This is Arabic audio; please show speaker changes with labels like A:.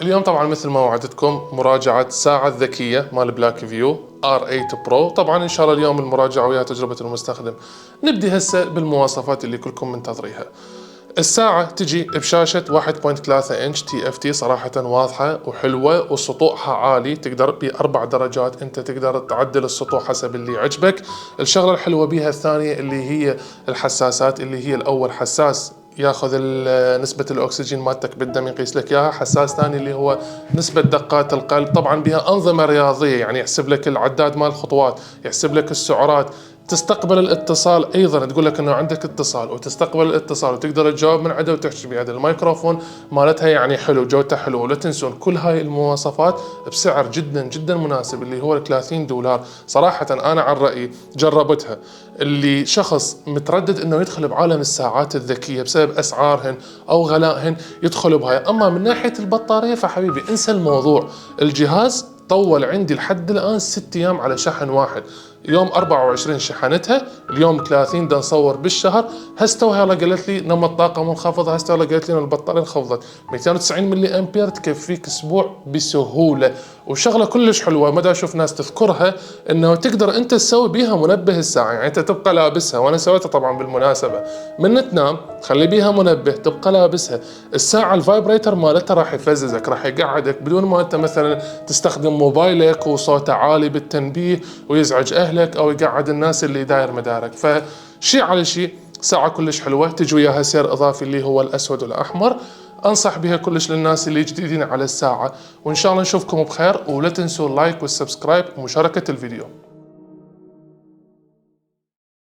A: اليوم طبعا مثل ما وعدتكم مراجعة ساعة ذكية مال بلاك فيو R8 برو. طبعا ان شاء الله اليوم المراجعة ويا تجربة المستخدم. نبدي هسه بالمواصفات اللي كلكم منتظريها. الساعة تجي بشاشة 1.3 انش TFT، صراحة واضحة وحلوة وسطوعها عالي، تقدر ب4 درجات انت تقدر تعدل السطوع حسب اللي يعجبك. الشغلة الحلوة بيها الثانية اللي هي الحساسات، اللي هي الاول حساس ياخذ نسبة الأكسجين مالتك بالدم يقيس لك إياها، حساس ثاني اللي هو نسبة دقات القلب، طبعا بها أنظمة رياضية يعني يحسب لك العداد مال الخطوات، يحسب لك السعرات، تستقبل الاتصال ايضا، تقول لك انه عندك اتصال وتستقبل الاتصال وتقدر تجاوب من عنده وتحكي بهذا. الميكروفون مالتها يعني حلو، جودته حلوه، ولا تنسون كل هاي المواصفات بسعر جدا جدا مناسب اللي هو $30. صراحه انا عن رايي جربتها، اللي شخص متردد انه يدخل بعالم الساعات الذكيه بسبب اسعارهن او غلائهن يدخل بهاي. اما من ناحيه البطاريه فحبيبي انسى الموضوع، الجهاز طول عندي لحد الان 6 ايام على شحن واحد. يوم 24 شحنتها، اليوم 30 دا نصور بالشهر. هسه هلا قالت لي نمط طاقه منخفضه، هسه هلا قالت لي ان البطاريه انخفضت 290 ملي امبير، تكفيك اسبوع بسهوله. وشغله كلش حلوه مدى اشوف ناس تذكرها، انه تقدر انت تسوي بيها منبه الساعه، يعني انت تبقى لابسها، وانا سويتها طبعا بالمناسبه، من تنام خلي بيها منبه تبقى لابسها، الساعه الفايبريتر مالتها راح يفززك، راح يقعدك بدون ما انت مثلا تستخدم موبايلك وصوته عالي بالتنبيه ويزعج اهلك او يقعد الناس اللي داير مدارك. فشي على شي ساعة كلش حلوة، تجي وياها سير اضافي اللي هو الاسود والاحمر. انصح بها كلش للناس اللي جديدين على الساعة، وان شاء الله نشوفكم بخير، ولا تنسوا اللايك والسبسكرايب ومشاركة الفيديو.